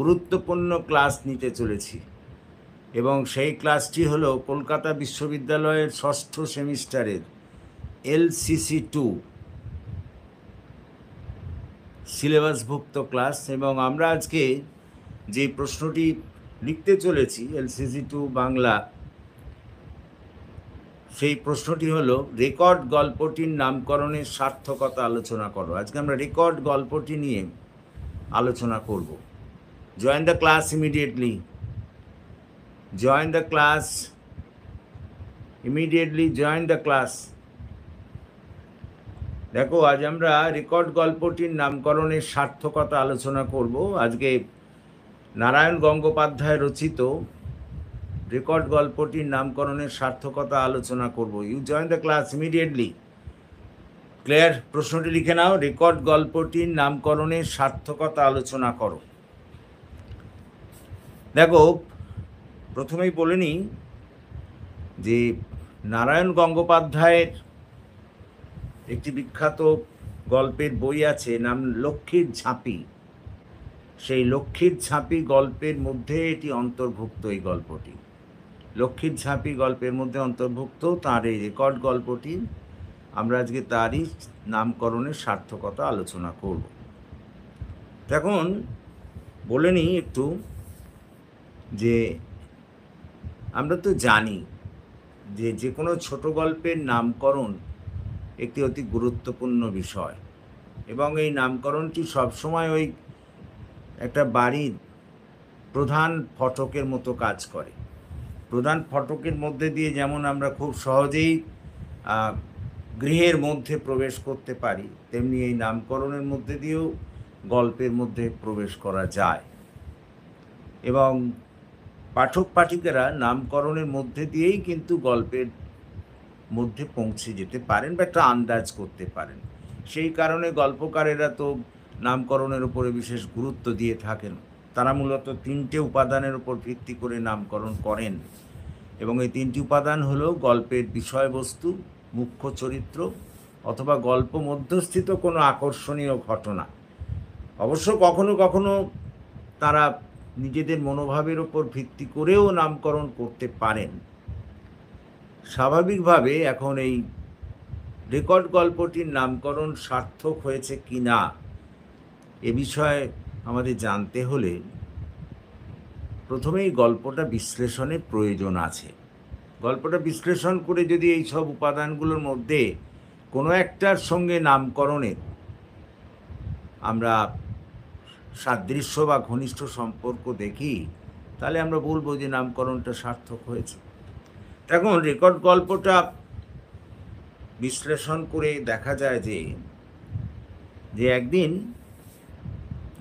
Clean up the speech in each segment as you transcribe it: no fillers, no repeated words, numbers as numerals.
গুরুত্বপূর্ণ ক্লাস নিতে চলেছি এবং সেই ক্লাসটি হলো কলকাতা বিশ্ববিদ্যালয়ের ষষ্ঠ সেমিস্টারের LCC2 সিলেবাসভুক্ত ক্লাস। এবং আমরা আজকে যে প্রশ্নটি লিখতে চলেছি LCC2 বাংলা, সেই প্রশ্নটি হলো রেকর্ড গল্পটির নামকরণের সার্থকতা আলোচনা করো। আজকে আমরা রেকর্ড গল্পটি নিয়ে আলোচনা করব। Join the class immediately, join the class immediately, join the class. দেখো, আজ আমরা রেকর্ড গল্পটির নামকরণের সার্থকতা আলোচনা করব। আজকে নারায়ণ গঙ্গোপাধ্যায় রচিত রেকর্ড গল্পটির নামকরণের সার্থকতা আলোচনা করব। You join the class immediately. Clear? প্রশ্নটি লিখে নাও, রেকর্ড গল্পটির নামকরণের সার্থকতা আলোচনা করো। দেখো, প্রথমেই বলে নিই যে নারায়ণ গঙ্গোপাধ্যায়ের একটি বিখ্যাত গল্পের বই আছে, নাম লক্ষ্মীর ঝাঁপি। সেই লক্ষ্মীর ঝাঁপি গল্পের মধ্যে এটি অন্তর্ভুক্ত। এই গল্পটি লক্ষ্মীর ঝাঁপি গল্পের মধ্যে অন্তর্ভুক্ত। তার এই রেকর্ড গল্পটি আমরা আজকে তারই নামকরণের সার্থকতা আলোচনা করব। এখন বলে নিই একটু যে আমরা তো জানি যে যে কোনো ছোট গল্পের নামকরণ একটি অতি গুরুত্বপূর্ণ বিষয়, এবং এই নামকরণটি সবসময় ওই একটা বাড়ির প্রধান ফটকের মতো কাজ করে। প্রধান ফটকের মধ্যে দিয়ে যেমন আমরা খুব সহজেই গৃহের মধ্যে প্রবেশ করতে পারি, তেমনি এই নামকরণের মধ্যে দিয়েও গল্পের মধ্যে প্রবেশ করা যায়। এবং পাঠক পাঠিকারা নামকরণের মধ্যে দিয়েই কিন্তু গল্পের মধ্যে পৌঁছে যেতে পারেন বা একটা আন্দাজ করতে পারেন। সেই কারণে গল্পকারেরা তো নামকরণের উপরে বিশেষ গুরুত্ব দিয়ে থাকেন। তারা মূলত তিনটে উপাদানের উপর ভিত্তি করে নামকরণ করেন, এবং এই তিনটি উপাদান হলো গল্পের বিষয়বস্তু, মুখ্য চরিত্র, অথবা গল্প মধ্যস্থিত কোনো আকর্ষণীয় ঘটনা। অবশ্য কখনো কখনো তারা নিজেদের মনোভাবের ওপর ভিত্তি করেও নামকরণ করতে পারেন। স্বাভাবিকভাবে এখন এই রেকর্ড গল্পটির নামকরণ সার্থক হয়েছে কি না এ বিষয়ে আমাদের জানতে হলে প্রথমেই গল্পটা বিশ্লেষণের প্রয়োজন আছে। গল্পটা বিশ্লেষণ করে যদি এই সব উপাদানগুলোর মধ্যে কোনো একটার সঙ্গে নামকরণের আমরা সাদৃশ্য বা ঘনিষ্ঠ সম্পর্ক দেখি, তাহলে আমরা বলবো যে নামকরণটা সার্থক হয়েছে। এখন রেকর্ড গল্পটা বিশ্লেষণ করে দেখা যায় যে একদিন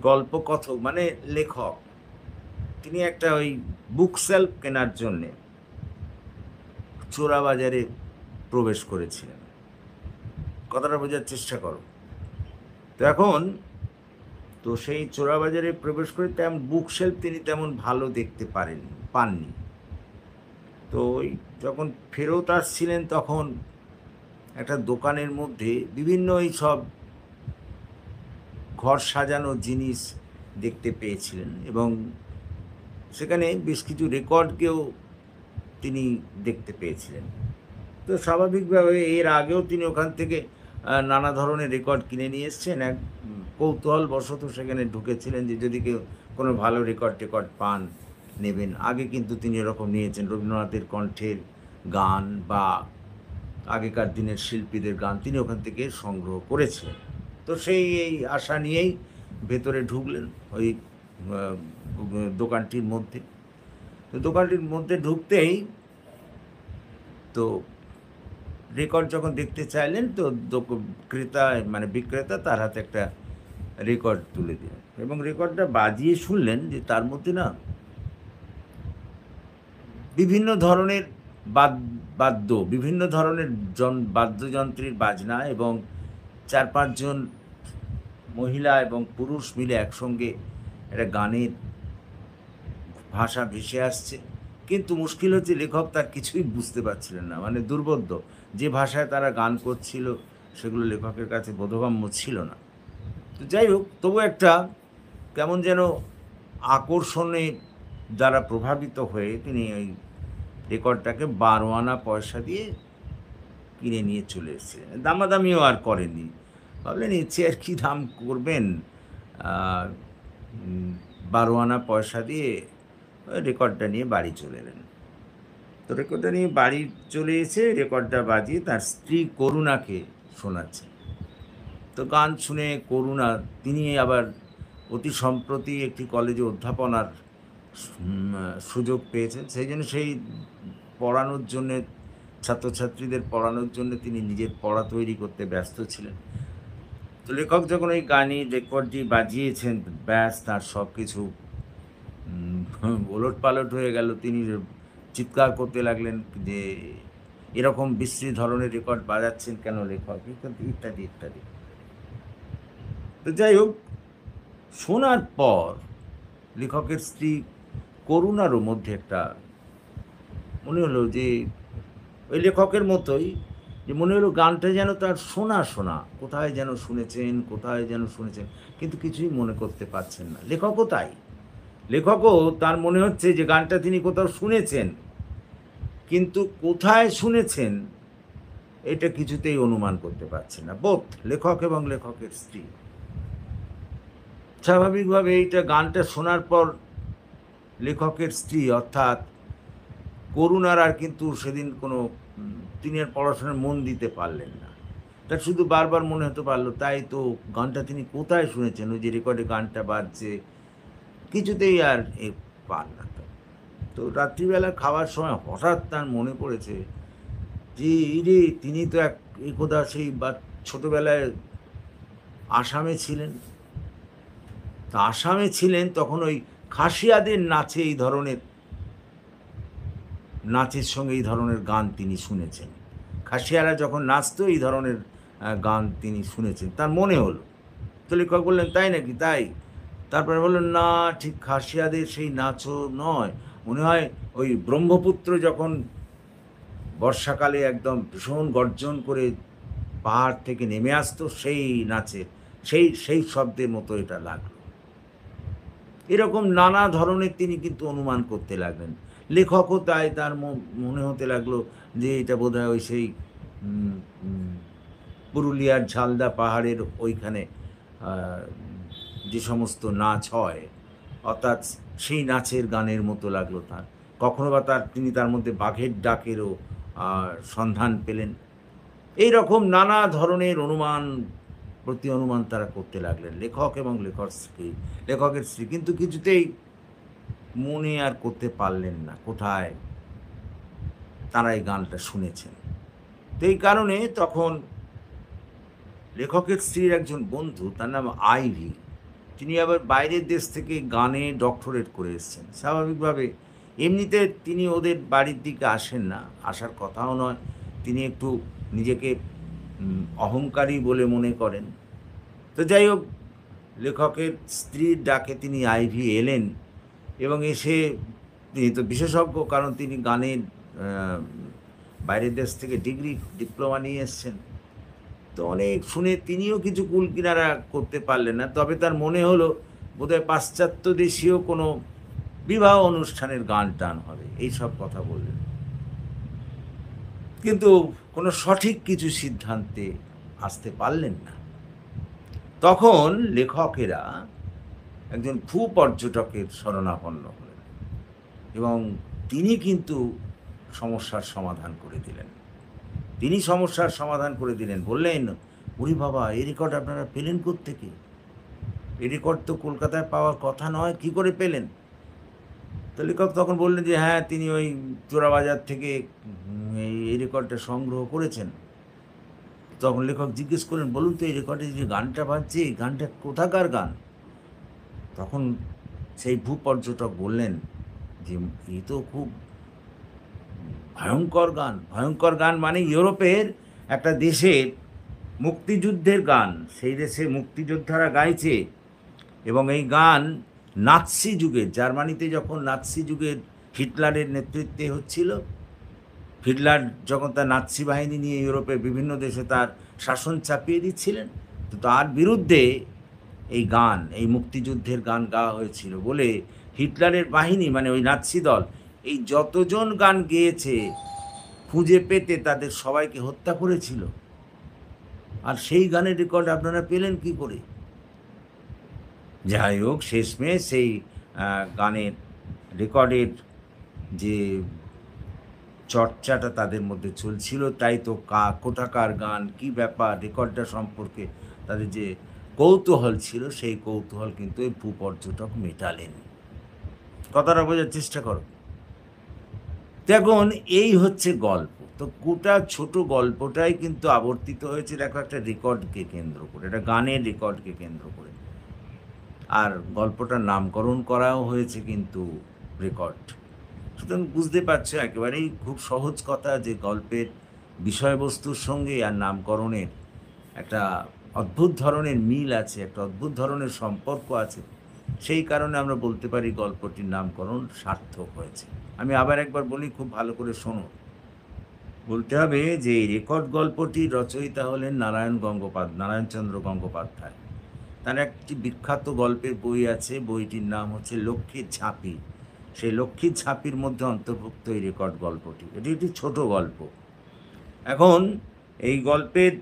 গল্পকথক মানে লেখক, তিনি একটা ওই বুক সেলফ কেনার জন্যে চোরাবাজারে প্রবেশ করেছিলেন। কথাটা বোঝার চেষ্টা করো। তো এখন তো সেই চোরাবাজারে প্রবেশ করে তেমন বুক সেলফ তিনি তেমন ভালো দেখতে পাননি। তো ওই যখন ফেরত আসছিলেন তখন একটা দোকানের মধ্যে বিভিন্ন এই সব ঘর সাজানো জিনিস দেখতে পেয়েছিলেন, এবং সেখানে বেশ কিছু রেকর্ডকেও তিনি দেখতে পেয়েছিলেন। তো স্বাভাবিকভাবে এর আগেও তিনি ওখান থেকে নানা ধরনের রেকর্ড কিনে নিয়ে এসছেন। এক কৌতূহলবশত সেখানে ঢুকেছিলেন যে যদি কেউ কোনো ভালো রেকর্ড পান নেবেন। আগে কিন্তু তিনি এরকম নিয়েছেন, রবীন্দ্রনাথের কণ্ঠের গান বা আগেকার দিনের শিল্পীদের গান তিনি ওখান থেকে সংগ্রহ করেছিলেন। তো সেই এই আশা নিয়েই ভেতরে ঢুকলেন ওই দোকানটির মধ্যে। তো দোকানটির মধ্যে ঢুকতেই তো রেকর্ড যখন দেখতে চাইলেন, তো ক্রেতা মানে বিক্রেতা তার হাতে একটা রেকর্ড তুলে দিলেন, এবং রেকর্ডটা বাজিয়ে শুনলেন যে তার মধ্যে না বিভিন্ন ধরনের বিভিন্ন ধরনের বাদ্যযন্ত্রের বাজনা, এবং 4-5 জন মহিলা এবং পুরুষ মিলে একসঙ্গে একটা গানের ভাষা ভেসে আসছে। কিন্তু মুশকিল হচ্ছে লেখক তার কিছুই বুঝতে পারছিলেন না, মানে দুর্বোধ্য। যে ভাষায় তারা গান করছিল সেগুলো লেখকের কাছে বোধগম্য ছিল না। তো যাই হোক, তবু একটা কেমন যেন আকর্ষণে দ্বারা প্রভাবিত হয়ে তিনি ওই রেকর্ডটাকে ১২ আনা পয়সা দিয়ে কিনে নিয়ে চলে এসেছিলেন। দামাদামিও আর করেননি। ভাবলেন এর চেয়ে আর কী দাম করবেন? আ ১২ আনা পয়সা দিয়ে ওই রেকর্ডটা নিয়ে বাড়ি চলে এলেন। তো রেকর্ডটা নিয়ে বাড়ি চলে এসে রেকর্ডটা বাজিয়ে তার স্ত্রী করুণাকে শোনাচ্ছেন। তো গান শুনে করুণা, তিনি আবার অতি সম্প্রতি একটি কলেজে অধ্যাপনার সুযোগ পেয়েছেন। সেই জন্য সেই পড়ানোর জন্যে, ছাত্রছাত্রীদের পড়ানোর জন্য তিনি নিজের পড়া তৈরি করতে ব্যস্ত ছিলেন। তো লেখক যখন ওই গানের রেকর্ডটি বাজিয়েছেন, ব্যাস তার সব কিছু ওলটপালট হয়ে গেল। তিনি চিৎকার করতে লাগলেন যে, এরকম বিশ্রী ধরনের রেকর্ড বাজাচ্ছেন কেন লেখক? ইত্যাদি ইত্যাদি। তো যাই হোক, শোনার পর লেখকের স্ত্রী করুণারও মধ্যে একটা মনে হলো যে, ওই লেখকের মতোই, যে মনে হলো গানটা যেন তার শোনা শোনা, কোথায় যেন শুনেছেন, কোথায় যেন শুনেছেন, কিন্তু কিছুই মনে করতে পারছেন না। লেখকও তাই। লেখকও তার মনে হচ্ছে যে গানটা তিনি কোথাও শুনেছেন, কিন্তু কোথায় শুনেছেন এটা কিছুতেই অনুমান করতে পারছেন না। বোথ লেখক এবং লেখকের স্ত্রী। স্বাভাবিকভাবে এইটা গানটা শোনার পর লেখকের স্ত্রী অর্থাৎ করুণার আর কিন্তু সেদিন কোনো তিনি আর পড়াশোনায় মন দিতে পারলেন না। তার শুধু বারবার মনে হতে পারলো, তাই তো গানটা তিনি কোথায় শুনেছেন? ওই যে রেকর্ডে গানটা বাজছে, কিছুতেই আর পার না। তো রাত্রিবেলা খাওয়ার সময় হঠাৎ তার মনে পড়েছে যে, রে তিনি তো একদা সেই ছোটোবেলায় আসামে ছিলেন। তা আসামে ছিলেন তখন ওই খাসিয়াদের নাচে এই ধরনের নাচের সঙ্গে এই ধরনের গান তিনি শুনেছেন। খাসিয়ারা যখন নাচতো এই ধরনের গান তিনি শুনেছেন, তার মনে হলো। তো লেখক বললেন, তাই নাকি? তাই? তারপরে বললেন, না, ঠিক খাসিয়াদের সেই নাচও নয়, মনে হয় ওই ব্রহ্মপুত্র যখন বর্ষাকালে একদম ভীষণ গর্জন করে পাহাড় থেকে নেমে আসতো, সেই নাচের সেই শব্দের মতো এটা লাগলো। এরকম নানা ধরনের তিনি কিন্তু অনুমান করতে লাগলেন। লেখকও তাই, তার মনে হতে লাগলো যে এটা বোধহয় ওই সেই পুরুলিয়ার ঝালদা পাহাড়ের ওইখানে যে সমস্ত নাচ হয়, অর্থাৎ সেই নাচের গানের মতো লাগলো তার। কখনো বা তিনি তার মধ্যে বাঘের ডাকেরও সন্ধান পেলেন। এই রকম নানা ধরনের অনুমান প্রতি অনুমান তারা করতে লাগলেন, লেখক এবং লেখকের স্ত্রী, কিন্তু কিছুতেই মনে আর করতে পারলেন না কোথায় তারা এই গানটা শুনেছেন। তো এই কারণে তখন লেখকের স্ত্রীর একজন বন্ধু, তার নাম আইভি, তিনি আবার বাইরের দেশ থেকে গানে ডক্টরেট করে এসেছেন। স্বাভাবিকভাবে এমনিতে তিনি ওদের বাড়ির দিকে আসেন না, আসার কথাও নয়। তিনি একটু নিজেকে অহংকারী বলে মনে করেন। তো যাই হোক, লেখকের স্ত্রীর ডাকে তিনি আইভি এলেন এবং এসে, তিনি তো বিশেষজ্ঞ, কারণ তিনি গানের বাইরের দেশ থেকে ডিপ্লোমা নিয়ে এসছেন। তো অনেক শুনে তিনিও কিছু কুল কিনারা করতে পারলেন না। তবে তার মনে হলো বোধহয় পাশ্চাত্য দেশীয় কোনো বিবাহ অনুষ্ঠানের গান টান হবে, এইসব কথা বললেন। কিন্তু কোনো সঠিক কিছু সিদ্ধান্তে আসতে পারলেন না। তখন লেখকেরা একজন ভূপর্যটকের শরণাপন্ন হলেন এবং তিনি কিন্তু সমস্যার সমাধান করে দিলেন। বললেন, ওরে বাবা, এই রেকর্ড আপনারা পেলেন কোত্থেকে? এই রেকর্ড তো কলকাতায় পাওয়ার কথা নয়, কী করে পেলেন? তো লেখক তখন বললেন যে, হ্যাঁ, তিনি ওই চোরাবাজার থেকে এই রেকর্ডটা সংগ্রহ করেছেন। তখন লেখক জিজ্ঞেস করলেন, বলুন তো, এই রেকর্ডে যে গানটা বাজছে, এই গানটা কোথাকার গান? তখন সেই ভূপর্যটক বললেন যে, এই তো খুব ভয়ঙ্কর গান মানে ইউরোপের একটা দেশের মুক্তিযুদ্ধের গান। সেই দেশে মুক্তিযোদ্ধারা গাইছে এবং এই গান নাৎসি যুগের, জার্মানিতে যখন নাৎসি যুগের হিটলারের নেতৃত্বে হচ্ছিল, হিটলার যখন তার নাৎসি বাহিনী নিয়ে ইউরোপের বিভিন্ন দেশে তার শাসন চাপিয়ে দিচ্ছিলেন, তো তার বিরুদ্ধে এই গান, এই মুক্তিযুদ্ধের গান গাওয়া হয়েছিল বলে হিটলারের বাহিনী মানে ওই নাৎসি দল এই যতজন গান গেয়েছে খুঁজে পেতে তাদের সবাইকে হত্যা করেছিল। আর সেই গানের রেকর্ড আপনারা পেলেন কি করে? যাই হোক, শেষমেশ সেই গানের রেকর্ডের যে চর্চাটা তাদের মধ্যে চলছিল, তাই তো কোথাকার গান, কি ব্যাপার, রেকর্ডটা সম্পর্কে তাদের যে কৌতূহল ছিল, সেই কৌতূহল কিন্তু এই ভূপর্যটক মেটালেন। কথাটা বোঝার চেষ্টা করো। দেখুন, এই হচ্ছে গল্প। তো গোটা ছোট গল্পটাই কিন্তু আবর্তিত হয়েছে দেখো একটা রেকর্ডকে কেন্দ্র করে, একটা গানের রেকর্ডকে কেন্দ্র করে। আর গল্পটার নামকরণ করাও হয়েছে কিন্তু রেকর্ড। সুতরাং বুঝতে পারছো একেবারেই খুব সহজ কথা যে গল্পের বিষয়বস্তুর সঙ্গে আর নামকরণের একটা অদ্ভুত ধরনের মিল আছে, একটা অদ্ভুত ধরনের সম্পর্ক আছে। সেই কারণে আমরা বলতে পারি গল্পটির নামকরণ সার্থক হয়েছে। আমি আবার একবার বলি, খুব ভালো করে শোনো। বলতে হবে যে এই রেকর্ড গল্পটির রচয়িতা হলেন নারায়ণচন্দ্র গঙ্গোপাধ্যায়। তার একটি বিখ্যাত গল্পের বই আছে, বইটির নাম হচ্ছে লক্ষ্মীর ঝাঁপি। সেই লক্ষ্মীর ঝাঁপির মধ্যে অন্তর্ভুক্ত এই রেকর্ড গল্পটি। এটি একটি ছোট গল্প। এখন এই গল্পের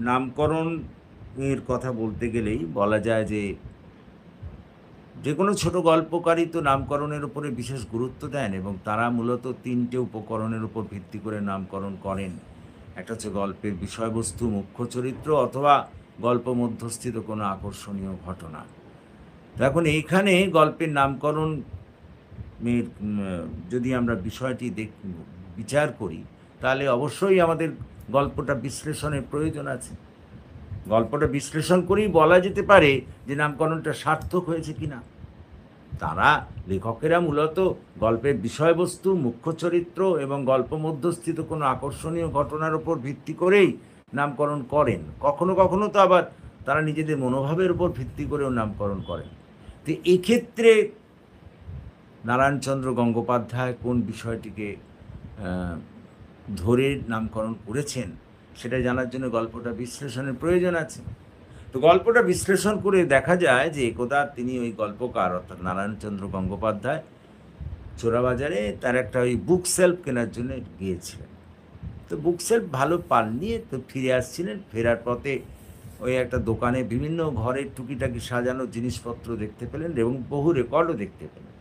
নামকরণের কথা বলতে গেলেই বলা যায় যে কোনো ছোট গল্পকারই তো নামকরণের উপরে বিশেষ গুরুত্ব দেন, এবং তারা মূলত 3টে উপকরণের উপর ভিত্তি করে নামকরণ করেন। একটা হচ্ছে গল্পের বিষয়বস্তু, মুখ্য চরিত্র, অথবা গল্প মধ্যস্থিত কোনো আকর্ষণীয় ঘটনা। এখন এইখানে গল্পের নামকরণ যদি আমরা বিষয়টি বিচার করি, তাহলে অবশ্যই আমাদের গল্পটা বিশ্লেষণের প্রয়োজন আছে। গল্পটা বিশ্লেষণ করেই বলা যেতে পারে যে নামকরণটা সার্থক হয়েছে কিনা। লেখকেরা মূলত গল্পের বিষয়বস্তু, মুখ্য চরিত্র এবং গল্প মধ্যস্থিত কোনো আকর্ষণীয় ঘটনার উপর ভিত্তি করেই নামকরণ করেন। কখনো কখনো তো আবার তারা নিজেদের মনোভাবের উপর ভিত্তি করেও নামকরণ করেন। তো এক্ষেত্রে নারায়ণচন্দ্র গঙ্গোপাধ্যায় কোন বিষয়টিকে ধরে নামকরণ করেছেন সেটা জানার জন্য গল্পটা বিশ্লেষণের প্রয়োজন আছে। তো গল্পটা বিশ্লেষণ করে দেখা যায় যে একদা তিনি ওই গল্পকার অর্থাৎ নারায়ণচন্দ্র গঙ্গোপাধ্যায় চোরাবাজারে তার একটা ওই বুক সেলফ কেনার জন্য গিয়েছিলেন। তো বুক সেলফ ভালো পাননি, তো ফিরে আসছিলেন। ফেরার পথে ওই একটা দোকানে বিভিন্ন ঘরের টুকিটাকি সাজানো জিনিসপত্র দেখতে পেলেন এবং বহু রেকর্ডও দেখতে পেলেন।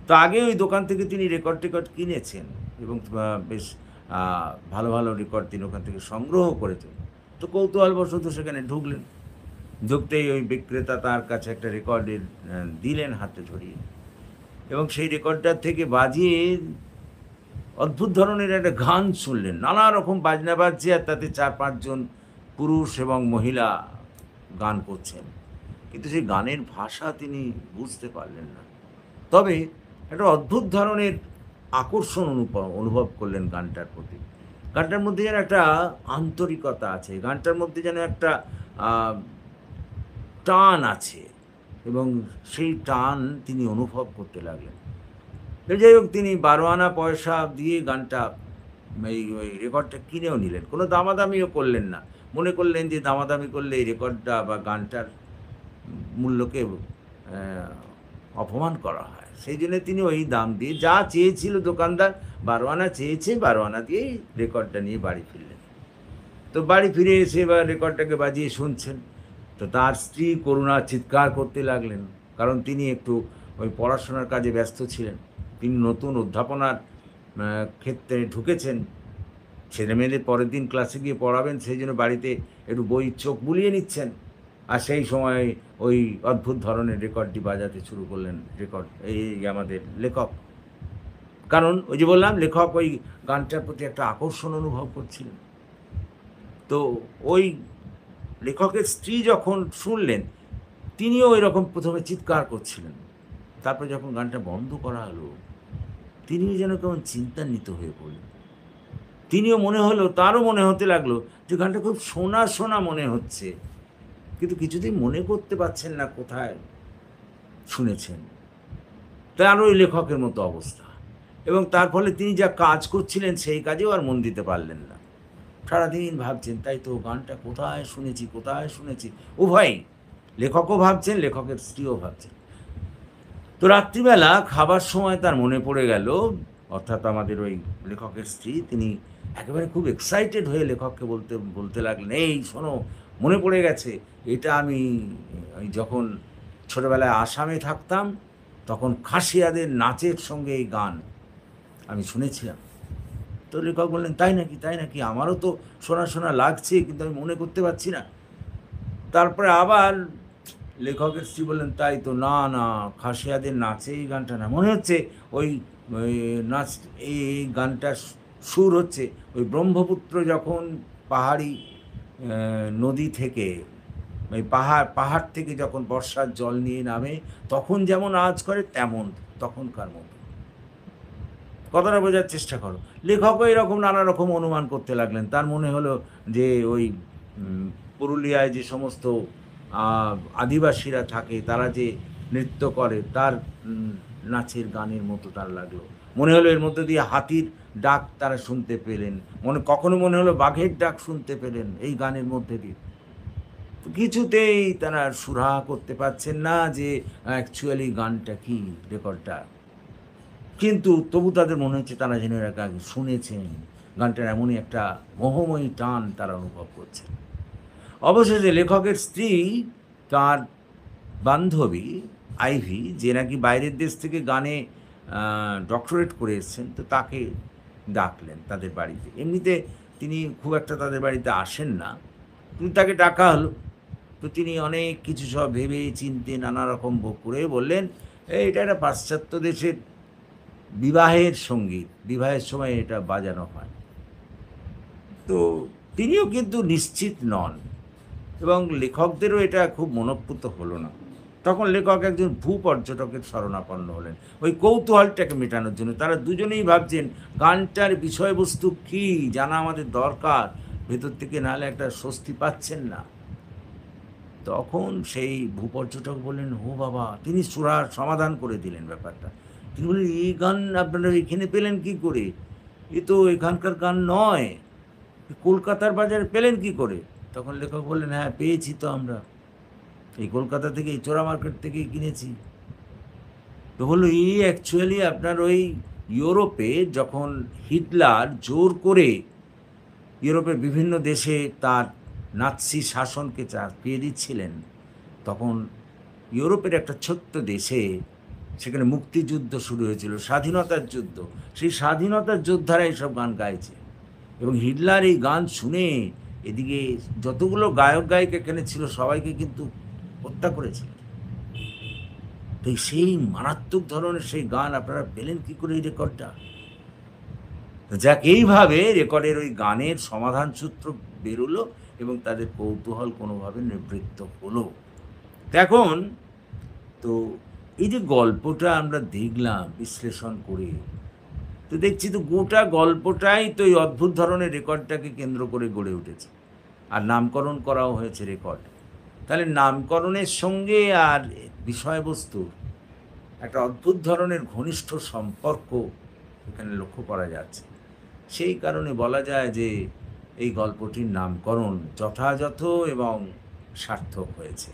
তো আগে ওই দোকান থেকে তিনি রেকর্ড কিনেছেন এবং বেশ ভালো ভালো রেকর্ড তিনি ওখান থেকে সংগ্রহ করেছেন। তো কৌতূহলবশত সেখানে ঢুকলেন। ঢুকতেই ওই বিক্রেতা তার কাছে একটা রেকর্ডের দিলেন হাতে ধরিয়ে, এবং সেই রেকর্ডটার থেকে বাজিয়ে অদ্ভুত ধরনের একটা গান শুনলেন। নানা রকম বাজনা বাজছে, আর তাতে 4-5 জন পুরুষ এবং মহিলা গান করছেন, কিন্তু সেই গানের ভাষা তিনি বুঝতে পারলেন না। তবে একটা অদ্ভুত ধরনের আকর্ষণ অনুভব করলেন গানটার প্রতি। গানটার মধ্যে যেন একটা আন্তরিকতা আছে, গানটার মধ্যে যেন একটা টান আছে, এবং সেই টান তিনি অনুভব করতে লাগলেন। যাই হোক, তিনি 12 আনা পয়সা দিয়ে গানটা ওই রেকর্ডটা কিনেও নিলেন। কোনো দামাদামিও করলেন না। মনে করলেন যে দামাদামি করলে এই রেকর্ডটা বা গানটার মূল্যকে অপমান করা হয়। সেই জন্য তিনি ওই দাম দিয়ে, যা চেয়েছিল দোকানদার, 12 আনা চেয়েছে, 12 আনা দিয়েই রেকর্ডটা নিয়ে বাড়ি ফিরলেন। তো বাড়ি ফিরে এসে এবার রেকর্ডটাকে বাজিয়ে শুনছেন। তো তার স্ত্রী করুণা চিৎকার করতে লাগলেন, কারণ তিনি একটু ওই পড়াশোনার কাজে ব্যস্ত ছিলেন। তিনি নতুন অধ্যাপনার ক্ষেত্রে ঢুকেছেন, ছেলেমেয়েদের পরের দিন ক্লাসে গিয়ে পড়াবেন, সেই জন্য বাড়িতে একটু বই চোখ বুলিয়ে নিচ্ছেন। আর সেই সময় ওই অদ্ভুত ধরনের রেকর্ডটি বাজাতে শুরু করলেন এই আমাদের লেখক। কারণ ওই যে বললাম, লেখক ওই গানটার প্রতি একটা আকর্ষণ অনুভব করছিলেন। তো ওই লেখকের স্ত্রী যখন শুনলেন, তিনিও ওই রকম প্রথমে চিৎকার করছিলেন। তারপরে যখন গানটা বন্ধ করা হলো, তিনিও যেন কেমন চিন্তান্বিত হয়ে পড়লেন। তারও মনে হতে লাগলো যে গানটা খুব শোনা শোনা মনে হচ্ছে, কিন্তু কিছুতেই মনে করতে পারছেন না কোথায় শুনেছেন। তার ওই লেখকের মতো অবস্থা, এবং তার ফলে তিনি যা কাজ করছিলেন সেই কাজেও আর মন দিতে পারলেন না। সারাদিন ভাবছেন, তাই তো গানটা কোথায় শুনেছি। উভয়ই, লেখকও ভাবছেন, লেখকের স্ত্রীও ভাবছেন। তো রাত্রিবেলা খাবার সময় তার মনে পড়ে গেল, অর্থাৎ আমাদের ওই লেখকের স্ত্রী, তিনি একেবারে খুব এক্সাইটেড হয়ে লেখককে বলতে লাগলেন, "এই শোনো, মনে পড়ে গেছে, এটা আমি ওই যখন ছোটবেলায় আসামে থাকতাম, তখন খাসিয়াদের নাচের সঙ্গে এই গান আমি শুনেছিলাম।" তো লেখক বললেন, "তাই নাকি, তাই নাকি? আমারও তো শোনা, শোনা লাগছে, কিন্তু আমি মনে করতে পারছি না।" তারপরে আবার লেখকের স্ত্রী বললেন, "তাই তো, না, না, খাসিয়াদের নাচে এই গানটা না। মনে হচ্ছে ওই ওই নাচ, এই গানটার সুর হচ্ছে ওই ব্রহ্মপুত্র যখন পাহাড়ি নদী থেকে, ওই পাহাড় থেকে যখন বর্ষার জল নিয়ে নামে, তখন যেমন আওয়াজ করে তেমন, তখনকার মতো। কথাটা বোঝার চেষ্টা করো।" লেখকও এরকম নানা রকম অনুমান করতে লাগলেন। তার মনে হলো যে ওই পুরুলিয়ায় যে সমস্ত আ আদিবাসীরা থাকে, তারা যে নৃত্য করে, তার নাচের গানের মতো তার লাগলো। মনে হলো এর মধ্য দিয়ে হাতির ডাক তারা শুনতে পেলেন। কখনো মনে হলো বাঘের ডাক শুনতে পেলেন এই গানের মধ্যে দিয়ে। তো কিছুতেই তারা সুরাহা করতে পারছেন না যে অ্যাকচুয়ালি গানটা কি, রেকর্ডটা। কিন্তু তবু তাদের মনে হচ্ছে তারা যেন এর আগে শুনেছেন। গানটার এমনই একটা মোহময়ী টান তারা অনুভব করছেন। অবশেষে লেখকের স্ত্রী তার বান্ধবী আইভি, যে নাকি বাইরের দেশ থেকে গানে ডক্টরেট করে এসেছেন, তো তাকে ডাকলেন তাদের বাড়িতে। এমনিতে তিনি খুব একটা তাদের বাড়িতে আসেন না, কিন্তু তাকে ডাকা হলো। তো তিনি অনেক কিছু সব ভেবে চিন্তে নানা রকম করে বললেন, এটা একটা পাশ্চাত্য দেশের বিবাহের সঙ্গীত, বিবাহের সময় এটা বাজানো হয়। তো তিনিও কিন্তু নিশ্চিত নন, এবং লেখকদেরও এটা খুব মনঃপূত হলো না। তখন লেখক একজন ভূপর্যটকের শরণাপন্ন হলেন, ওই কৌতূহলটাকে মেটানোর জন্য। তারা দুজনেই ভাবছেন গানটার বিষয়বস্তু কী জানা আমাদের দরকার, ভেতর থেকে, নাহলে একটা স্বস্তি পাচ্ছেন না। তখন সেই ভূপর্যটক বললেন, "ও বাবা!" তিনি সুরাহার সমাধান করে দিলেন ব্যাপারটা। তিনি বললেন, "এই গান আপনারা এখানে পেলেন কী করে? এ তো এখানকার গান নয়। কলকাতার বাজারে পেলেন কী করে?" তখন লেখক বললেন, "হ্যাঁ, পেয়েছি তো আমরা। এই কলকাতা থেকে, এই চোরা মার্কেট থেকেই কিনেছি।" তো বলল, "এই অ্যাকচুয়ালি আপনার ওই ইউরোপে যখন হিটলার জোর করে ইউরোপের বিভিন্ন দেশে তার নাৎসি শাসনকে চাপিয়ে দিচ্ছিলেন, তখন ইউরোপের একটা ছোট্ট দেশে সেখানে মুক্তিযুদ্ধ শুরু হয়েছিল, স্বাধীনতার যুদ্ধ। সেই স্বাধীনতার যোদ্ধারা এইসব গান গাইছে, এবং হিটলার এই গান শুনে এদিকে যতগুলো গায়ক গায়িকা এখানে ছিল সবাইকে কিন্তু হত্যা করেছিলেন। তো সেই মারাত্মক ধরনের সেই গান আপনারা পেলেন কী করে এই রেকর্ডটা?" যাক, এইভাবে রেকর্ডের ওই গানের সমাধান সূত্র বেরোলো, এবং তাদের কৌতূহল কোনোভাবে নিবৃত্ত হলো। তো এখন তো এই যে গল্পটা আমরা দেখলাম বিশ্লেষণ করে, তো দেখছি তো গোটা গল্পটাই তো এই অদ্ভুত ধরনের রেকর্ডটাকে কেন্দ্র করে গড়ে উঠেছে, আর নামকরণ করাও হয়েছে রেকর্ড। তাহলে নামকরণের সঙ্গে আর বিষয়বস্তুর একটা অদ্ভুত ধরনের ঘনিষ্ঠ সম্পর্ক এখানে লক্ষ্য করা যাচ্ছে। সেই কারণে বলা যায় যে এই গল্পটির নামকরণ যথাযথ এবং সার্থক হয়েছে।